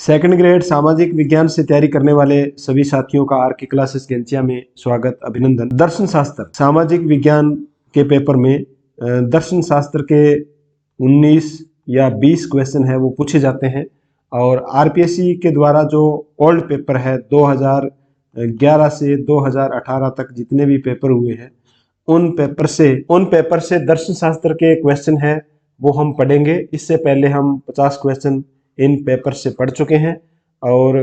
Second grade सामाजिक विज्ञान से तैयारी करने वाले सभी साथियों का आर के क्लासेस गेंचिया में स्वागत अभिनंदन। दर्शन शास्त्र सामाजिक विज्ञान के पेपर में दर्शन शास्त्र के 19 या 20 क्वेश्चन है वो पूछे जाते हैं और आरपीएससी के द्वारा जो ओल्ड पेपर है 2011 से 2018 तक जितने भी पेपर हुए हैं उन पेपर से दर्शन शास्त्र के क्वेश्चन है वो हम पढ़ेंगे। इससे पहले हम 50 क्वेश्चन इन पेपर से पढ़ चुके हैं और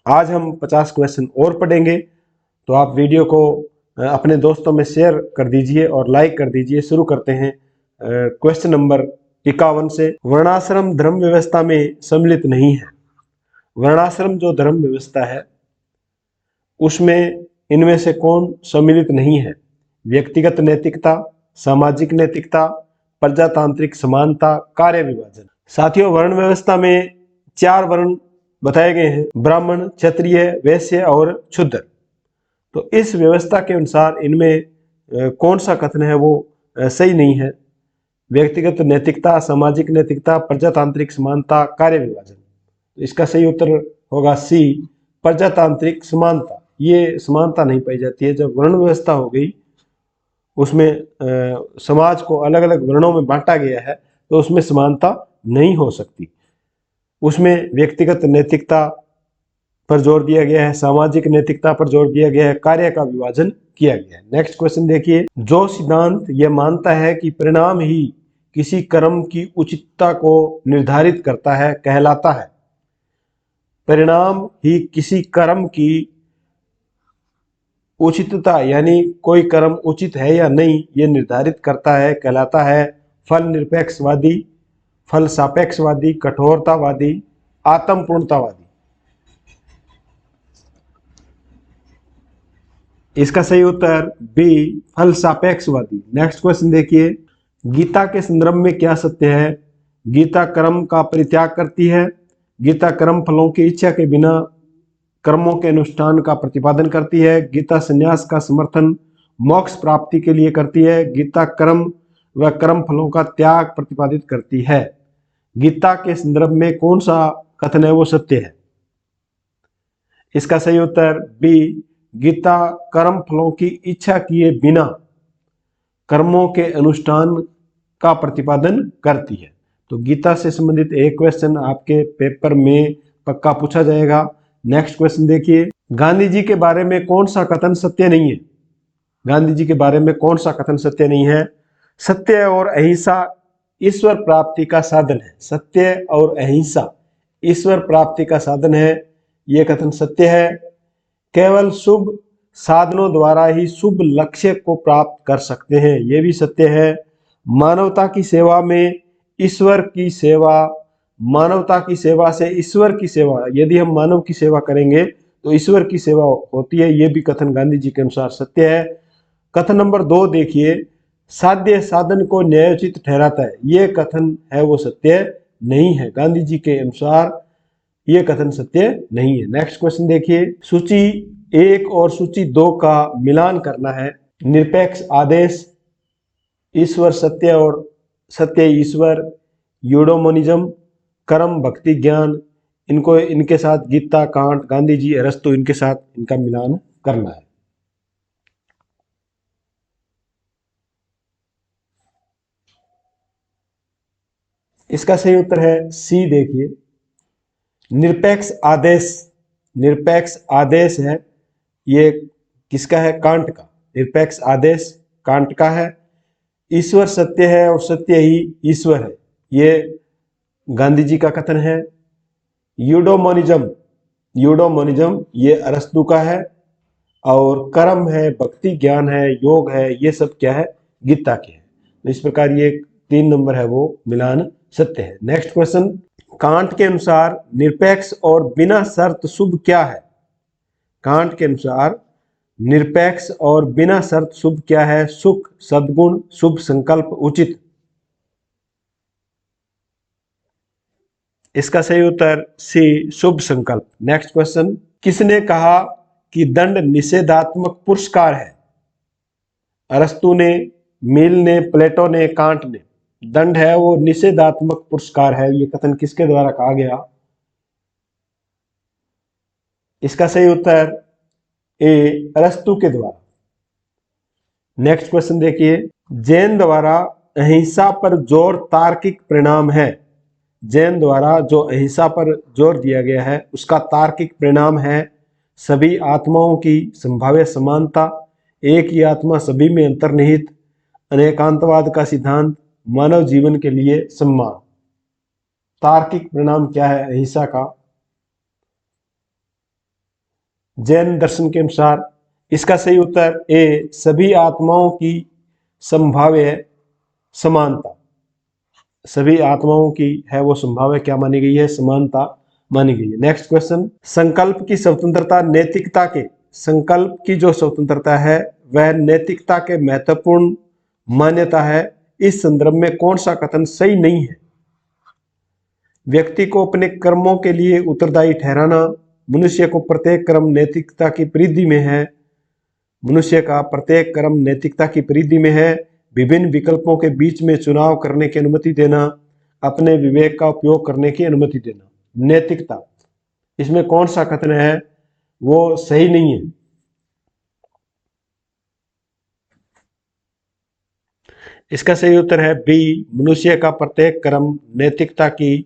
आज हम 50 क्वेश्चन और पढ़ेंगे। तो आप वीडियो को अपने दोस्तों में शेयर कर दीजिए और लाइक कर दीजिए। शुरू करते हैं क्वेश्चन नंबर 51 से। वर्णाश्रम धर्म व्यवस्था में सम्मिलित नहीं है। वर्णाश्रम जो धर्म व्यवस्था है उसमें इनमें से कौन सम्मिलित नहीं है? व्यक्तिगत नैतिकता, सामाजिक नैतिकता, प्रजातांत्रिक समानता, कार्य विभाजन। साथियों, वर्ण व्यवस्था में 4 वर्ण बताए गए हैं, ब्राह्मण, क्षत्रिय, वैश्य और शूद्र। तो इस व्यवस्था के अनुसार इनमें कौन सा कथन है वो सही नहीं है? व्यक्तिगत नैतिकता, सामाजिक नैतिकता, प्रजातांत्रिक समानता, कार्य विभाजन। तो इसका सही उत्तर होगा सी, प्रजातांत्रिक समानता। ये समानता नहीं पाई जाती है। जब वर्ण व्यवस्था हो गई उसमें समाज को अलग अलग वर्णों में बांटा गया है तो उसमें समानता नहीं हो सकती। उसमें व्यक्तिगत नैतिकता पर जोर दिया गया है, सामाजिक नैतिकता पर जोर दिया गया है, कार्य का विभाजन किया गया है। नेक्स्ट क्वेश्चन देखिए। जो सिद्धांत यह मानता है कि परिणाम ही किसी कर्म की उचितता को निर्धारित करता है कहलाता है। परिणाम ही किसी कर्म की उचितता यानी कोई कर्म उचित है या नहीं ये निर्धारित करता है कहलाता है फल निरपेक्षवादी, फल सापेक्षवादी, कठोरतावादी, आत्म पूर्णतावादी। इसका सही उत्तर बी, फल सापेक्षवादी। नेक्स्ट क्वेश्चन देखिए। गीता के संदर्भ में क्या सत्य है? गीता कर्म का परित्याग करती है। गीता कर्म फलों की इच्छा के बिना कर्मों के अनुष्ठान का प्रतिपादन करती है। गीता संन्यास का समर्थन मोक्ष प्राप्ति के लिए करती है। गीता कर्म व कर्म फलों का त्याग प्रतिपादित करती है। गीता के संदर्भ में कौन सा कथन है वो सत्य है? इसका सही उत्तर बी, गीता कर्म फलों की इच्छा किए बिना कर्मों के अनुष्ठान का प्रतिपादन करती है। तो गीता से संबंधित एक क्वेश्चन आपके पेपर में पक्का पूछा जाएगा। नेक्स्ट क्वेश्चन देखिए। गांधी जी के बारे में कौन सा कथन सत्य नहीं है? गांधी जी के बारे में कौन सा कथन सत्य नहीं है? सत्य और अहिंसा ईश्वर प्राप्ति का साधन है। सत्य और अहिंसा ईश्वर प्राप्ति का साधन है, ये कथन सत्य है। केवल शुभ साधनों द्वारा ही शुभ लक्ष्य को प्राप्त कर सकते हैं, ये भी सत्य है। मानवता की सेवा में ईश्वर की सेवा, मानवता की सेवा से ईश्वर की सेवा, यदि हम मानव की सेवा करेंगे तो ईश्वर की सेवा होती है, ये भी कथन गांधी जी के अनुसार सत्य है। कथन नंबर 2 देखिए। साध्य साधन को न्यायोचित ठहराता है, ये कथन है वो सत्य नहीं है। गांधी जी के अनुसार ये कथन सत्य नहीं है। नेक्स्ट क्वेश्चन देखिए। सूची 1 और सूची 2 का मिलान करना है। निरपेक्ष आदेश, ईश्वर सत्य और सत्य ईश्वर, यूडोमोनिज्म, कर्म भक्ति ज्ञान, इनको इनके साथ गीता, कांट, गांधी जी, अरस्तु, इनके साथ इनका मिलान करना है। इसका सही उत्तर है सी देखिए। निरपेक्ष आदेश, निरपेक्ष आदेश है ये किसका है? कांट का। निरपेक्ष आदेश कांट का है। ईश्वर सत्य है और सत्य ही ईश्वर है, ये गांधी जी का कथन है। यूडोमोनिज्म, यूडोमोनिज्म ये अरस्तु का है। और कर्म है, भक्ति ज्ञान है, योग है, ये सब क्या है? गीता के है। तो इस प्रकार ये 3 नंबर है वो मिलान सत्य है। Next question. कांट के अनुसार निरपेक्ष और बिना शर्त शुभ क्या है? कांट के अनुसार निरपेक्ष और बिना शर्त शुभ क्या है? सुख, सद्गुण, शुभ संकल्प, उचित। इसका सही उत्तर सी, शुभ संकल्प। Next question. किसने कहा कि दंड निषेधात्मक पुरस्कार है? अरस्तु ने, मिल ने, प्लेटो ने, कांट ने। दंड है वो निषेधात्मक पुरस्कार है, ये कथन किसके द्वारा कहा गया? इसका सही उत्तर ए अरस्तु के द्वारा। नेक्स्ट क्वेश्चन देखिए, जैन द्वारा अहिंसा पर जोर तार्किक परिणाम है। जैन द्वारा जो अहिंसा पर जोर दिया गया है उसका तार्किक परिणाम है सभी आत्माओं की संभाव्य समानता, एक ही आत्मा सभी में अंतर्निहित, अनेकांतवाद का सिद्धांत, मानव जीवन के लिए सम्मान। तार्किक परिणाम क्या है अहिंसा का जैन दर्शन के अनुसार? इसका सही उत्तर ए सभी आत्माओं की संभाव्य समानता। सभी आत्माओं की है वो संभाव्य क्या मानी गई है? समानता मानी गई है। नेक्स्ट क्वेश्चन, संकल्प की स्वतंत्रता नैतिकता के, संकल्प की जो स्वतंत्रता है वह नैतिकता के महत्वपूर्ण मान्यता है। इस संदर्भ में कौन सा कथन सही नहीं है? व्यक्ति को अपने कर्मों के लिए उत्तरदायी ठहराना, मनुष्य को प्रत्येक कर्म नैतिकता की परिधि में है, मनुष्य का प्रत्येक कर्म नैतिकता की परिधि में है, विभिन्न विकल्पों के बीच में चुनाव करने की अनुमति देना, अपने विवेक का उपयोग करने की अनुमति देना। नैतिकता, इसमें कौन सा कथन है वो सही नहीं है? इसका सही उत्तर है बी, मनुष्य का प्रत्येक कर्म नैतिकता की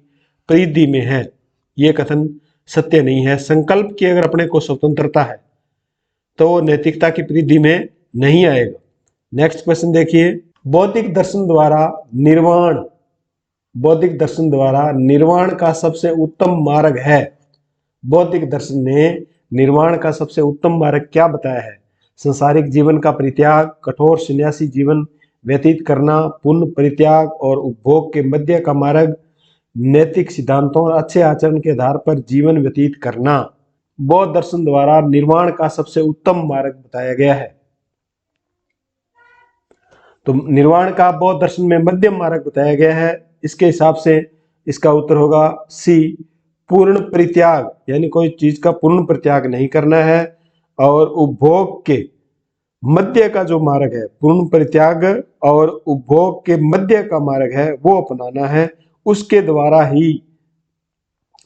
परिधि में है। यह कथन सत्य नहीं है। संकल्प की अगर अपने को स्वतंत्रता है तो वो नैतिकता की परिधि में नहीं आएगा। नेक्स्ट क्वेश्चन देखिए, बौद्धिक दर्शन द्वारा निर्वाण, बौद्धिक दर्शन द्वारा निर्वाण का सबसे उत्तम मार्ग है। बौद्धिक दर्शन ने निर्वाण का सबसे उत्तम मार्ग क्या बताया है? संसारिक जीवन का परित्याग, कठोर सन्यासी जीवन व्यतीत करना, पुण्य परित्याग और उपभोग के मध्य का मार्ग, नैतिक सिद्धांतों और अच्छे आचरण के आधार पर जीवन व्यतीत करना। बौद्ध दर्शन द्वारा निर्वाण का सबसे उत्तम मार्ग बताया गया है। तो निर्वाण का बौद्ध दर्शन में मध्यम मार्ग बताया गया है। इसके हिसाब से इसका उत्तर होगा सी, पूर्ण परित्याग, यानी कोई चीज का पूर्ण परित्याग नहीं करना है और उपभोग के मध्य का जो मार्ग है, पूर्ण परित्याग और उपभोग के मध्य का मार्ग है वो अपनाना है। उसके द्वारा ही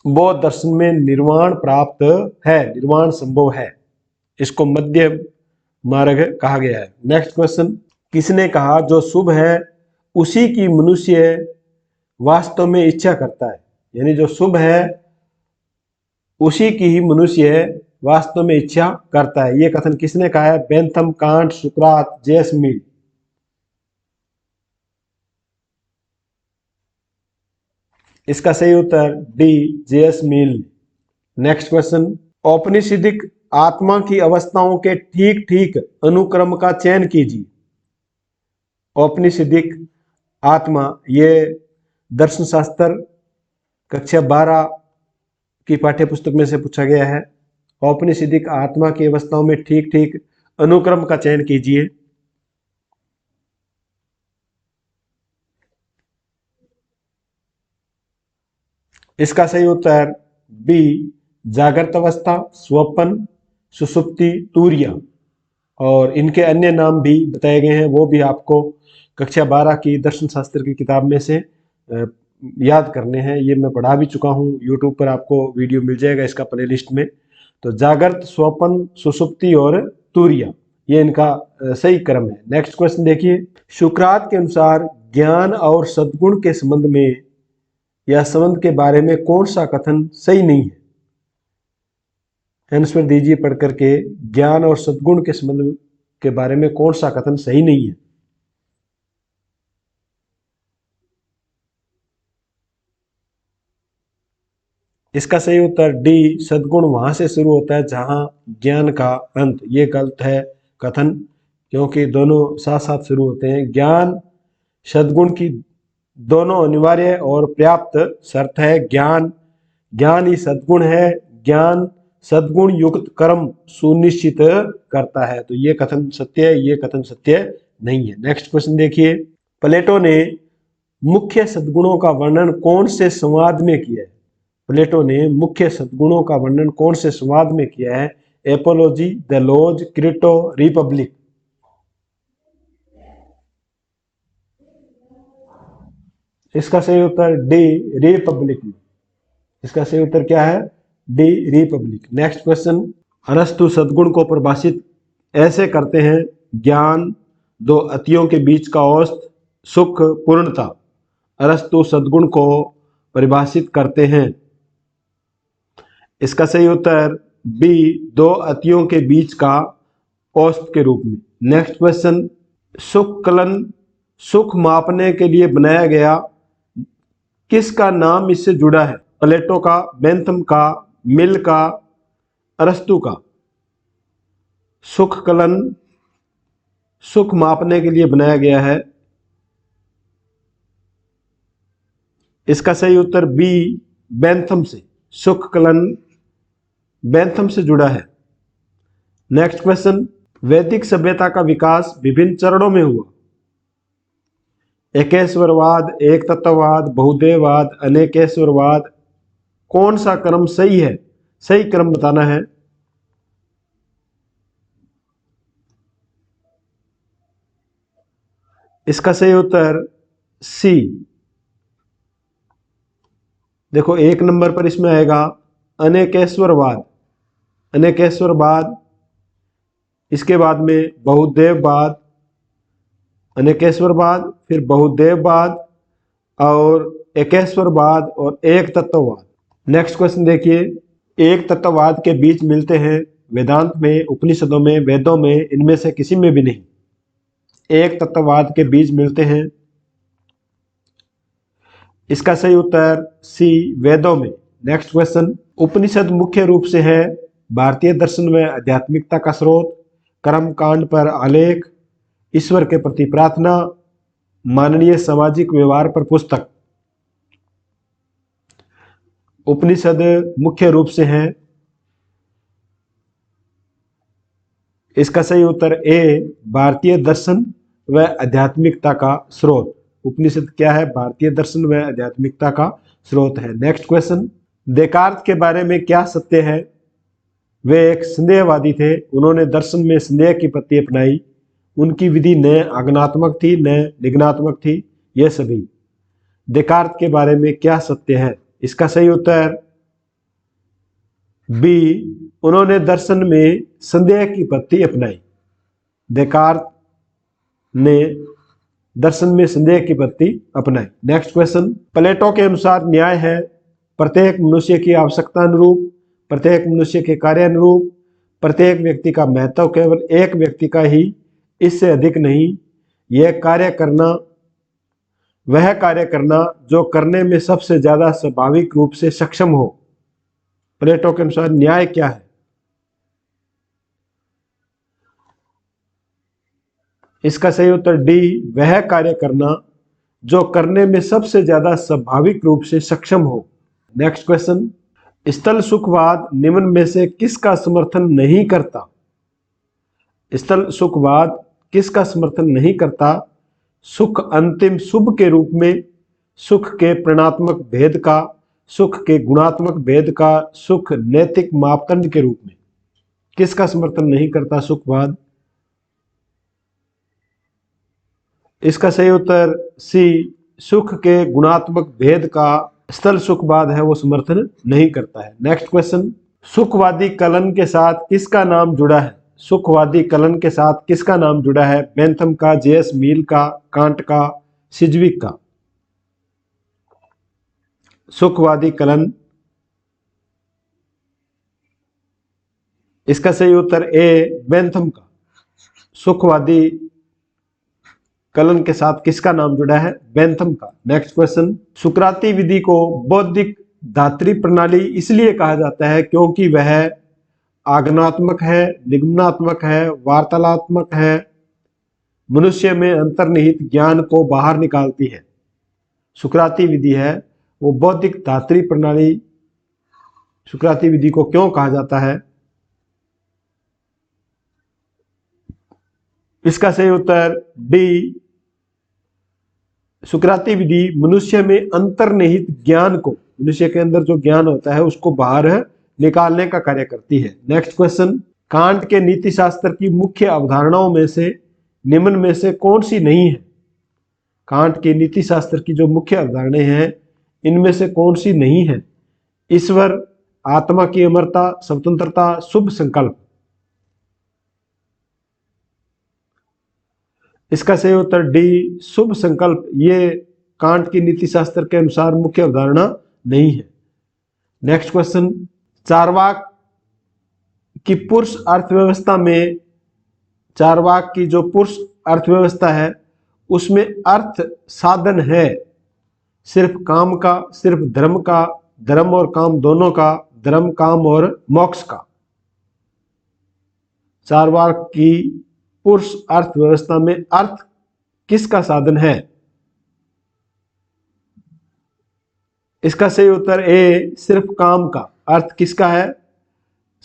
बौद्ध दर्शन में निर्वाण प्राप्त है, निर्वाण संभव है। इसको मध्य मार्ग कहा गया है। नेक्स्ट क्वेश्चन, किसने कहा जो शुभ है उसी की मनुष्य वास्तव में इच्छा करता है? यानी जो शुभ है उसी की ही मनुष्य वास्तव में इच्छा करता है। यह कथन किसने कहा है? बेंथम, कांट, सुकरात, जेस मिल। इसका सही उत्तर डी, जेएस मिल। नेक्स्ट क्वेश्चन, औपनिषदिक आत्मा की अवस्थाओं के ठीक ठीक अनुक्रम का चयन कीजिए। औपनिषदिक आत्मा, ये दर्शन शास्त्र कक्षा 12 की पाठ्य पुस्तक में से पूछा गया है। औपनिषदिक आत्मा की अवस्थाओं में ठीक ठीक अनुक्रम का चयन कीजिए। इसका सही उत्तर बी, जागृत अवस्था, स्वप्न, सुषुप्ति, तुर्य। और इनके अन्य नाम भी बताए गए हैं, वो भी आपको कक्षा 12 की दर्शन शास्त्र की किताब में से याद करने हैं। ये मैं पढ़ा भी चुका हूँ, यूट्यूब पर आपको वीडियो मिल जाएगा इसका प्लेलिस्ट में। तो जागृत, स्वप्न, सुषुप्ति और तुर्य, ये इनका सही क्रम है। नेक्स्ट क्वेश्चन देखिए, सुकरात के अनुसार ज्ञान और सद्गुण के संबंध में या संबंध के बारे में कौन सा कथन सही नहीं है? आंसर दीजिए पढ़ करके, ज्ञान और सद्गुण के संबंध के बारे में कौन सा कथन सही नहीं है? इसका सही उत्तर डी, सद्गुण वहां से शुरू होता है जहां ज्ञान का अंत। ये गलत है कथन, क्योंकि दोनों साथ साथ शुरू होते हैं। ज्ञान सद्गुण की दोनों अनिवार्य और पर्याप्त शर्त है। ज्ञान, ज्ञान ही सद्गुण है। ज्ञान सद्गुण युक्त कर्म सुनिश्चित करता है। तो ये कथन सत्य है, ये कथन सत्य नहीं है। नेक्स्ट क्वेश्चन देखिए, प्लेटो ने मुख्य सद्गुणों का वर्णन कौन से संवाद में किया है? प्लेटो ने मुख्य सद्गुणों का वर्णन कौन से संवाद में किया है? Apology, the Laws, Crito, Republic. इसका सही उत्तर डी, रिपब्लिक में। इसका सही उत्तर क्या है? D Republic. नेक्स्ट क्वेश्चन, अरस्तु सद्गुण को परिभाषित ऐसे करते हैं, ज्ञान दो अतियों के बीच का औसत, सुख पूर्णता। अरस्तु सद्गुण को परिभाषित करते हैं, इसका सही उत्तर बी, दो अतियों के बीच का औसत के रूप में। नेक्स्ट क्वेश्चन, सुख कलन सुख मापने के लिए बनाया गया, किसका नाम इससे जुड़ा है? प्लेटो का, बेंथम का, मिल का, अरस्तु का। सुख कलन सुख मापने के लिए बनाया गया है, इसका सही उत्तर बी, बेंथम से। सुख कलन बेंथम से जुड़ा है। नेक्स्ट क्वेश्चन, वैदिक सभ्यता का विकास विभिन्न चरणों में हुआ। एकेश्वरवाद, एक तत्ववाद, बहुदेववाद, अनेकेश्वरवाद। कौन सा क्रम सही है? सही क्रम बताना है। इसका सही उत्तर सी। देखो, एक नंबर पर इसमें आएगा अनेकेश्वरवाद, अनेकेश्वरवाद। इसके बाद में बहुदेववाद, अनेकेश्वरवाद, फिर बहुदेववाद और एकेश्वरवाद और एक तत्ववाद। नेक्स्ट क्वेश्चन देखिए, एक तत्ववाद के बीच मिलते हैं वेदांत में, उपनिषदों में, वेदों में, इनमें से किसी में भी नहीं। एक तत्ववाद के बीच मिलते हैं, इसका सही उत्तर सी, वेदों में। नेक्स्ट क्वेश्चन, उपनिषद मुख्य रूप से है भारतीय दर्शन में आध्यात्मिकता का स्रोत, कर्म कांड पर आलेख, ईश्वर के प्रति प्रार्थना, मानवीय सामाजिक व्यवहार पर पुस्तक। उपनिषद मुख्य रूप से है, इसका सही उत्तर ए, भारतीय दर्शन व आध्यात्मिकता का स्रोत। उपनिषद क्या है? भारतीय दर्शन व आध्यात्मिकता का स्रोत है। नेक्स्ट क्वेश्चन, देकार्त के बारे में क्या सत्य है? वे एक संदेहवादी थे, उन्होंने दर्शन में संदेह की पत्ती अपनाई, उनकी विधि न आगमनात्मक थी न निगमनात्मक थी। यह सभी। देकार्त के बारे में क्या सत्य है? इसका सही उत्तर बी, उन्होंने दर्शन में संदेह की पत्ती अपनाई। देकार्त ने दर्शन में संदेह की पत्ती अपनाई। नेक्स्ट क्वेश्चन, प्लेटो के अनुसार न्याय है प्रत्येक मनुष्य की आवश्यकता अनुरूप, प्रत्येक मनुष्य के कार्य अनुरूप, प्रत्येक व्यक्ति का महत्व केवल एक व्यक्ति का ही, इससे अधिक नहीं। यह कार्य करना, वह कार्य करना जो करने में सबसे ज्यादा स्वाभाविक रूप से सक्षम हो। प्लेटो के अनुसार न्याय क्या है? इसका सही उत्तर डी, वह कार्य करना जो करने में सबसे ज्यादा स्वाभाविक रूप से सक्षम हो। नेक्स्ट क्वेश्चन, स्थल सुखवाद निम्न में से किसका समर्थन नहीं करता? स्थल सुखवाद किसका समर्थन नहीं करता? सुख अंतिम शुभ के रूप में, सुख के प्रणात्मक भेद का, सुख के गुणात्मक भेद का, सुख नैतिक मापदंड के रूप में। किसका समर्थन नहीं करता सुखवाद? इसका सही उत्तर सी, सुख के गुणात्मक भेद का स्थल सुखवाद है वो समर्थन नहीं करता है। नेक्स्ट क्वेश्चन, सुखवादी कलन के साथ किसका नाम जुड़ा है? सुखवादी कलन के साथ किसका नाम जुड़ा है? बेंथम का, जेएस मिल का, कांट का, सिजविक का। सुखवादी कलन, इसका सही उत्तर ए, बेंथम का। सुखवादी कलन के साथ किसका नाम जुड़ा है? बेंथम का। नेक्स्ट क्वेश्चन, सुकराती विधि को बौद्धिक धात्री प्रणाली इसलिए कहा जाता है क्योंकि वह आगमनात्मक है, निगमनात्मक है, वार्तालात्मक है, मनुष्य में अंतर्निहित ज्ञान को बाहर निकालती है। सुकराती विधि है वो बौद्धिक धात्री प्रणाली। सुकराती विधि को क्यों कहा जाता है? इसका सही उत्तर डी, सुकराती विधि मनुष्य में अंतर्निहित ज्ञान को, मनुष्य के अंदर जो ज्ञान होता है उसको बाहर निकालने का कार्य करती है। नेक्स्ट क्वेश्चन, कांट के नीति शास्त्र की मुख्य अवधारणाओं में से निम्न में से कौन सी नहीं है? कांट के नीति शास्त्र की जो मुख्य अवधारणाएं हैं इनमें से कौन सी नहीं है? ईश्वर आत्मा की अमरता, स्वतंत्रता, शुभ संकल्प। इसका सही उत्तर डी शुभ संकल्प। ये कांट की नीति शास्त्र के अनुसार मुख्य अवधारणा नहीं है। नेक्स्ट क्वेश्चन, चारवाक की पुरुष अर्थव्यवस्था में, चारवाक की जो पुरुष अर्थव्यवस्था है उसमें अर्थ साधन है सिर्फ काम का, सिर्फ धर्म का, धर्म और काम दोनों का, धर्म काम और मोक्ष का। चारवाक की पुरुष अर्थव्यवस्था में अर्थ किसका साधन है? इसका सही उत्तर ए सिर्फ काम का। अर्थ किसका है?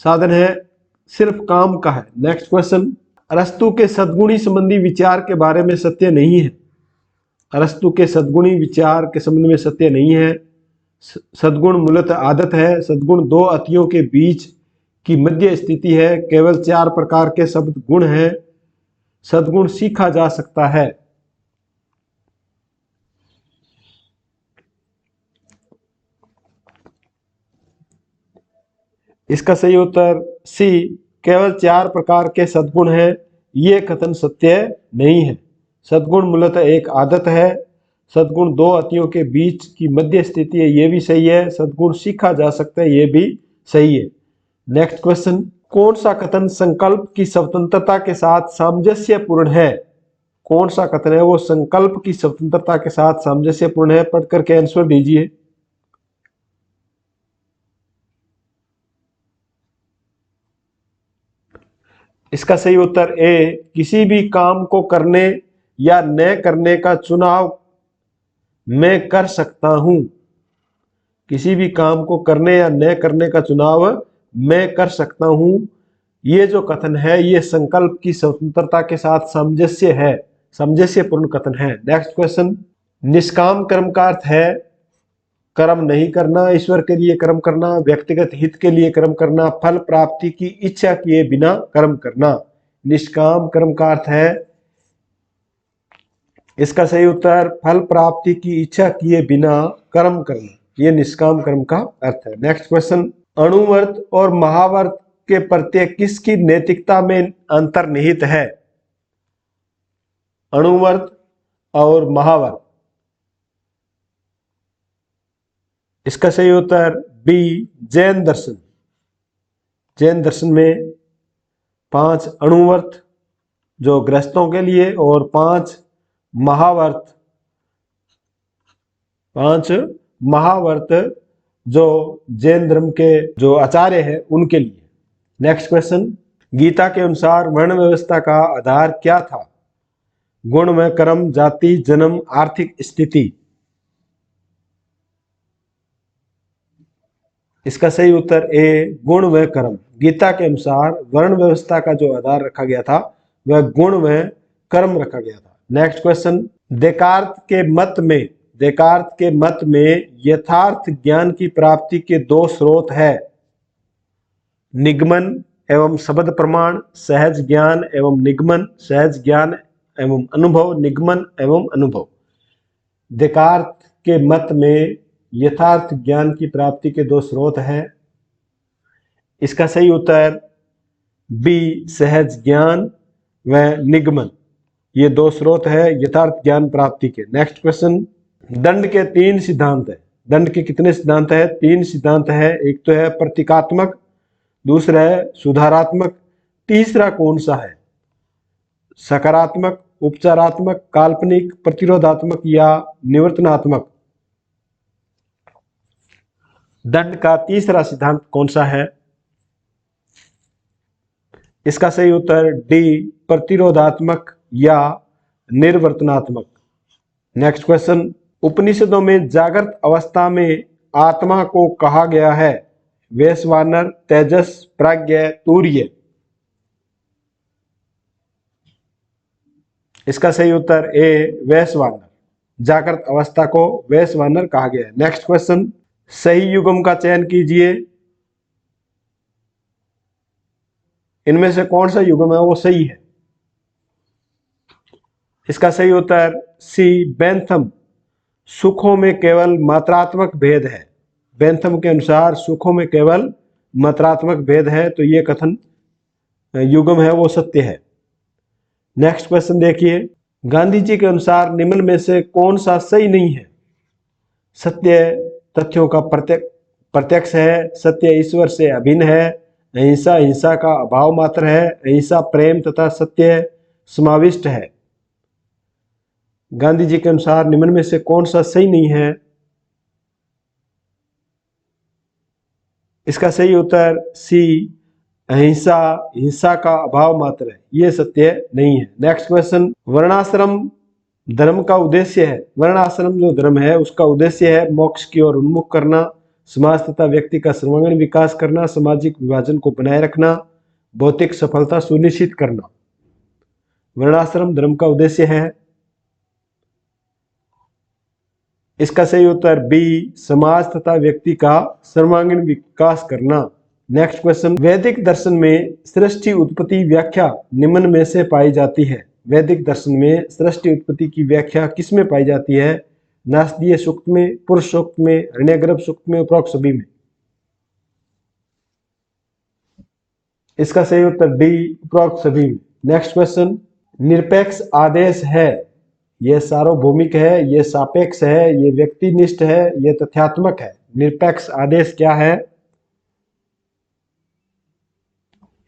साधन है सिर्फ काम का है। नेक्स्ट क्वेश्चन, अरस्तु के सद्गुणी संबंधी विचार के बारे में सत्य नहीं है। अरस्तु के सद्गुणी विचार के संबंध में सत्य नहीं है। सद्गुण मूलतः आदत है। सद्गुण दो अतियों के बीच की मध्य स्थिति है। केवल 4 प्रकार के शब्द गुण हैं। सद्गुण सीखा जा सकता है। इसका सही उत्तर सी केवल 4 प्रकार के सद्गुण हैं। ये कथन सत्य नहीं है। सद्गुण मूलतः एक आदत है। सद्गुण दो अतियों के बीच की मध्य स्थिति है, ये भी सही है। सद्गुण सीखा जा सकता है, ये भी सही है। नेक्स्ट क्वेश्चन, कौन सा कथन संकल्प की स्वतंत्रता के साथ सामंजस्यपूर्ण है? कौन सा कथन है वो संकल्प की स्वतंत्रता के साथ सामंजस्यपूर्ण है? पढ़ करके आंसर दीजिए। इसका सही उत्तर ए किसी भी काम को करने या न करने का चुनाव मैं कर सकता हूं। किसी भी काम को करने या न करने का चुनाव मैं कर सकता हूं। ये जो कथन है ये संकल्प की स्वतंत्रता के साथ सामंजस्य है, सामंजस्यपूर्ण कथन है। नेक्स्ट क्वेश्चन, निष्काम कर्म का अर्थ है कर्म नहीं करना, ईश्वर के लिए कर्म करना, व्यक्तिगत हित के लिए कर्म करना, फल प्राप्ति की इच्छा किए बिना कर्म करना। निष्काम कर्म का अर्थ है, इसका सही उत्तर फल प्राप्ति की इच्छा किए बिना कर्म करना, ये निष्काम कर्म का अर्थ है। नेक्स्ट क्वेश्चन, अणुवर्त और महावर्त के प्रत्येक किसकी नैतिकता में अंतर्निहित है? अणुवर्त और महावर्त। इसका सही उत्तर बी जैन दर्शन। जैन दर्शन में 5 अणुवर्त जो गृहस्थों के लिए और 5 महावर्त जो जैन धर्म के जो आचार्य हैं उनके लिए। नेक्स्ट क्वेश्चन, गीता के अनुसार वर्ण व्यवस्था का आधार क्या था? गुण में कर्म, जाति, जन्म, आर्थिक स्थिति। इसका सही उत्तर ए गुण व कर्म। गीता के अनुसार वर्ण व्यवस्था का जो आधार रखा गया था वह गुण व कर्म रखा गया था। नेक्स्ट क्वेश्चन, देकार्त के मत में यथार्थ ज्ञान की प्राप्ति के 2 स्रोत है, निगमन एवं शब्द प्रमाण, सहज ज्ञान एवं निगमन, सहज ज्ञान एवं अनुभव, निगमन एवं अनुभव। देकार्त के मत में यथार्थ ज्ञान की प्राप्ति के 2 स्रोत हैं। इसका सही उत्तर बी सहज ज्ञान व निगमन, ये 2 स्रोत है यथार्थ ज्ञान प्राप्ति के। नेक्स्ट क्वेश्चन, दंड के 3 सिद्धांत है। दंड के कितने सिद्धांत है? 3 सिद्धांत है। एक तो है प्रतीकात्मक, दूसरा है सुधारात्मक, तीसरा कौन सा है? सकारात्मक, उपचारात्मक, काल्पनिक, प्रतिरोधात्मक या निवर्तनात्मक। दंड का तीसरा सिद्धांत कौन सा है? इसका सही उत्तर डी प्रतिरोधात्मक या निर्वर्तनात्मक। नेक्स्ट क्वेश्चन, उपनिषदों में जागृत अवस्था में आत्मा को कहा गया है वैश्वानर, तेजस, प्राज्ञ, तूर्य। इसका सही उत्तर ए वैश्वानर। जागृत अवस्था को वैश्वानर कहा गया है। नेक्स्ट क्वेश्चन, सही युग्म का चयन कीजिए। इनमें से कौन सा युग्म है वो सही है? इसका सही उत्तर सी बेंथम। सुखों में केवल मात्रात्मक भेद है। बेंथम के अनुसार सुखों में केवल मात्रात्मक भेद है, तो ये कथन युग्म है वो सत्य है। नेक्स्ट क्वेश्चन देखिए, गांधी जी के अनुसार निम्न में से कौन सा सही नहीं है? सत्य तथ्यों का प्रत्यक्ष है, सत्य ईश्वर से अभिन्न है, अहिंसा हिंसा का अभाव मात्र है, अहिंसा प्रेम तथा सत्य समाविष्ट है। गांधी जी के अनुसार निम्न में से कौन सा सही नहीं है? इसका सही उत्तर सी, अहिंसा हिंसा का अभाव मात्र है, ये सत्य नहीं है। नेक्स्ट क्वेश्चन, वर्णाश्रम धर्म का उद्देश्य है, वर्णाश्रम जो धर्म है उसका उद्देश्य है मोक्ष की ओर उन्मुख करना, समाज तथा व्यक्ति का सर्वांगीण विकास करना, सामाजिक विभाजन को बनाए रखना, भौतिक सफलता सुनिश्चित करना। वर्णाश्रम धर्म का उद्देश्य है। इसका सही उत्तर बी, समाज तथा व्यक्ति का सर्वांगीण विकास करना। नेक्स्ट क्वेश्चन, वैदिक दर्शन में सृष्टि उत्पत्ति व्याख्या निम्न में से पाई जाती है? वैदिक दर्शन में सृष्टि उत्पत्ति की व्याख्या किसमें पाई जाती है? नासदीय सूक्त में, पुरुष सूक्त में, हिरण्यगर्भ सूक्त में, उपरोक्त सभी में। इसका सही उत्तर डी, उपरोक्त सभी में। नेक्स्ट क्वेश्चन, निरपेक्ष आदेश है, यह सार्वभौमिक है, यह सापेक्ष है, यह व्यक्तिनिष्ठ है, यह तथ्यात्मक है। निरपेक्ष आदेश क्या है?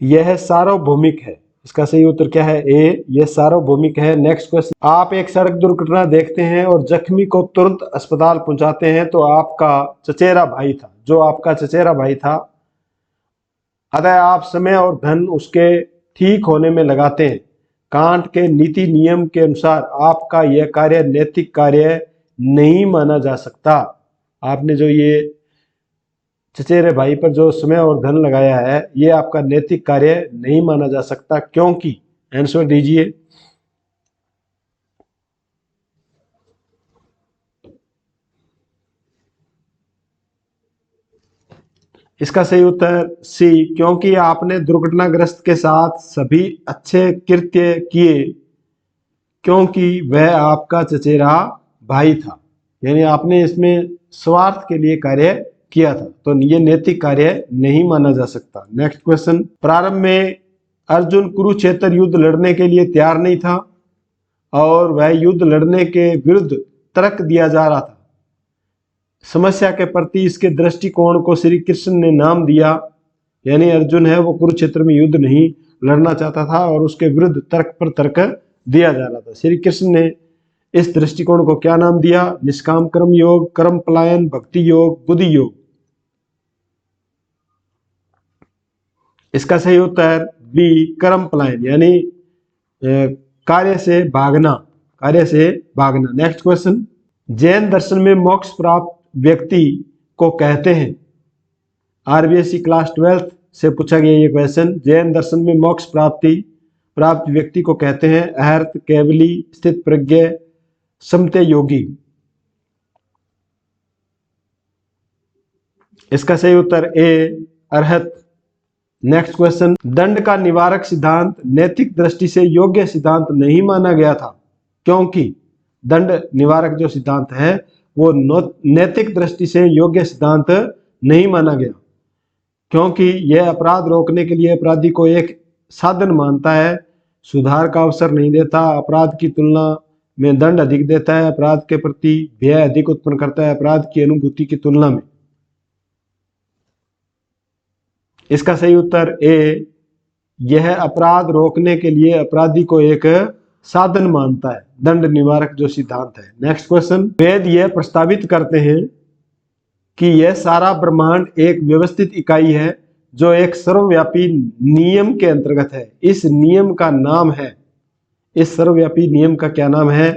यह सार्वभौमिक है। इसका सही उत्तर क्या है? ए, यह सार्वभौमिक है। नेक्स्ट क्वेश्चन, आप एक सड़क दुर्घटना देखते हैं और जख्मी को तुरंत अस्पताल पहुंचाते हैं, तो आपका चचेरा भाई था, जो आपका चचेरा भाई था, अतः आप समय और धन उसके ठीक होने में लगाते हैं। कांट के नीति नियम के अनुसार आपका यह कार्य नैतिक कार्य नहीं माना जा सकता। आपने जो ये चचेरे भाई पर जो समय और धन लगाया है, ये आपका नैतिक कार्य नहीं माना जा सकता, क्योंकि, आंसर दीजिए। इसका सही उत्तर सी, क्योंकि आपने दुर्घटनाग्रस्त के साथ सभी अच्छे कृत्य किए, क्योंकि वह आपका चचेरा भाई था। यानी आपने इसमें स्वार्थ के लिए कार्य किया था, तो ये नैतिक कार्य नहीं माना जा सकता। नेक्स्ट क्वेश्चन, प्रारंभ में अर्जुन कुरुक्षेत्र युद्ध लड़ने के लिए तैयार नहीं था और वह युद्ध लड़ने के विरुद्ध तर्क दिया जा रहा था। समस्या के प्रति इसके दृष्टिकोण को श्री कृष्ण ने नाम दिया, यानी अर्जुन है वो कुरुक्षेत्र में युद्ध नहीं लड़ना चाहता था और उसके विरुद्ध तर्क पर तर्क दिया जा रहा था। श्री कृष्ण ने इस दृष्टिकोण को क्या नाम दिया? निष्काम कर्म योग, कर्म पलायन, भक्ति योग, बुद्धि योग। इसका सही उत्तर बी, कर्म पलायन, यानी कार्य से भागना, कार्य से भागना। नेक्स्ट क्वेश्चन, जैन दर्शन में मोक्ष प्राप्त व्यक्ति को कहते हैं? आरबीएससी क्लास 12th से पूछा गया ये क्वेश्चन। जैन दर्शन में मोक्ष प्राप्त व्यक्ति को कहते हैं अहर्त, केवली, स्थित प्रज्ञ, समते योगी। इसका सही उत्तर ए, अरहत। नेक्स्ट क्वेश्चन, दंड का निवारक सिद्धांत नैतिक दृष्टि से योग्य सिद्धांत नहीं माना गया था, क्योंकि दंड निवारक जो सिद्धांत है वो नैतिक दृष्टि से योग्य सिद्धांत नहीं माना गया, क्योंकि यह अपराध रोकने के लिए अपराधी को एक साधन मानता है, सुधार का अवसर नहीं देता, अपराध की तुलना में दंड अधिक देता है, अपराध के प्रति भय अधिक उत्पन्न करता है अपराध की अनुभूति की तुलना में। इसका सही उत्तर ए, यह अपराध रोकने के लिए अपराधी को एक साधन मानता है, दंड निवारक जो सिद्धांत है। नेक्स्ट क्वेश्चन, वेद यह प्रस्तावित करते हैं कि यह सारा ब्रह्मांड एक व्यवस्थित इकाई है जो एक सर्वव्यापी नियम के अंतर्गत है। इस नियम का नाम है, इस सर्वव्यापी नियम का क्या नाम है?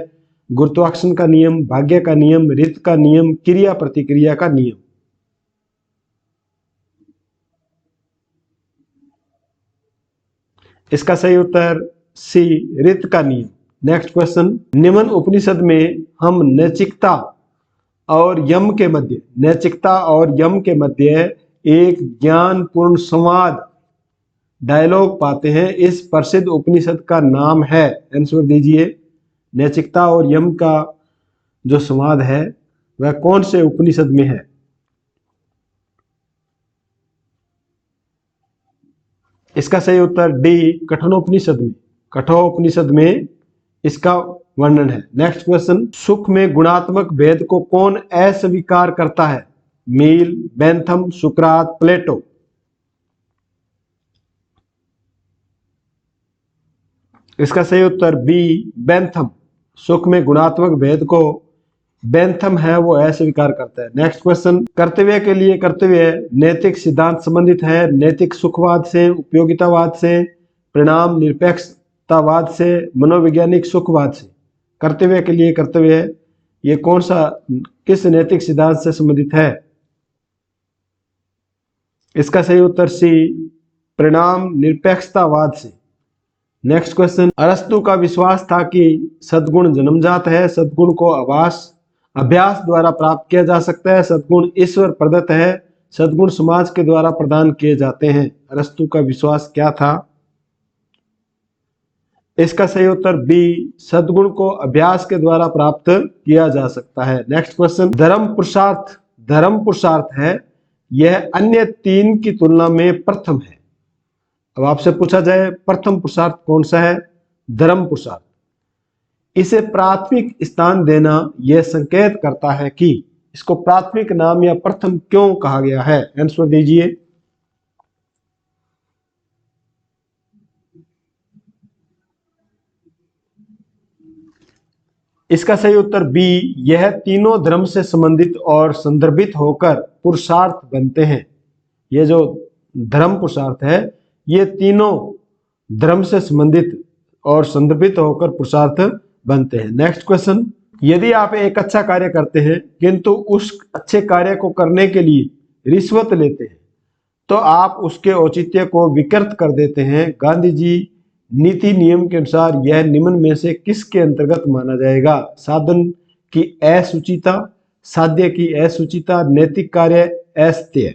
गुरुत्वाकर्षण का नियम, भाग्य का नियम, ऋत का नियम, क्रिया प्रतिक्रिया का नियम। इसका सही उत्तर सी, ऋत का नियम। नेक्स्ट क्वेश्चन, निम्न उपनिषद में हम नैतिकता और यम के मध्य, नैतिकता और यम के मध्य एक ज्ञानपूर्ण संवाद, डायलॉग पाते हैं। इस प्रसिद्ध उपनिषद का नाम है? आंसर दीजिए। नैतिकता और यम का जो संवाद है वह कौन से उपनिषद में है? इसका सही उत्तर डी कठोपनिषद में, कठोपनिषद में इसका वर्णन है। नेक्स्ट क्वेश्चन, सुख में गुणात्मक भेद को कौन अस्वीकार करता है? मील, बेंथम, सुकरात, प्लेटो। इसका सही उत्तर बी बेंथम। सुख में गुणात्मक भेद को बेंथम है वो अस्वीकार करता है। नेक्स्ट क्वेश्चन, कर्तव्य के लिए कर्तव्य नैतिक सिद्धांत संबंधित है नैतिक सुखवाद से, उपयोगितावाद से, परिणाम निरपेक्षतावाद से, मनोवैज्ञानिक सुखवाद से। कर्तव्य के लिए कर्तव्य ये कौन सा, किस नैतिक सिद्धांत से संबंधित है? इसका सही उत्तर सी परिणाम निरपेक्षतावाद से। नेक्स्ट क्वेश्चन, अरस्तु का विश्वास था कि सद्गुण जन्मजात है, सद्गुण को अभ्यास द्वारा प्राप्त किया जा सकता है, सद्गुण ईश्वर प्रदत्त है, सद्गुण समाज के द्वारा प्रदान किए जाते हैं। अरस्तु का विश्वास क्या था? इसका सही उत्तर बी सद्गुण को अभ्यास के द्वारा प्राप्त किया जा सकता है। नेक्स्ट क्वेश्चन, धर्म पुरुषार्थ है, यह अन्य तीन की तुलना में प्रथम है। अब आपसे पूछा जाए प्रथम पुरुषार्थ कौन सा है? धर्म पुरुषार्थ। इसे प्राथमिक स्थान देना यह संकेत करता है कि इसको प्राथमिक नाम या प्रथम क्यों कहा गया है? आंसर दीजिए। इसका सही उत्तर बी, यह तीनों धर्म से संबंधित और संदर्भित होकर पुरुषार्थ बनते हैं। ये जो धर्म पुरुषार्थ है ये तीनों धर्म से संबंधित और संदर्भित होकर पुरुषार्थ बनते हैं। नेक्स्ट क्वेश्चन, यदि आप एक अच्छा कार्य करते हैं किंतु उस अच्छे कार्य को करने के लिए रिश्वत लेते हैं तो आप उसके औचित्य को विकृत कर देते हैं। गांधी जी नीति नियम के अनुसार यह निम्न में से किसके अंतर्गत माना जाएगा? साधन की असुचिता, साध्य की असुचिता, नैतिक कार्य, अस्तेय।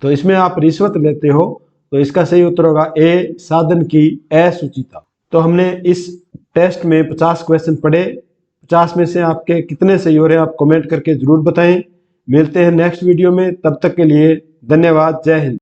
तो इसमें आप रिश्वत लेते हो तो इसका सही उत्तर होगा ए साधन की असुचिता। तो हमने इस टेस्ट में 50 क्वेश्चन पढ़े। 50 में से आपके कितने सही हो रहे हैं आप कमेंट करके जरूर बताएं। मिलते हैं नेक्स्ट वीडियो में, तब तक के लिए धन्यवाद। जय हिंद।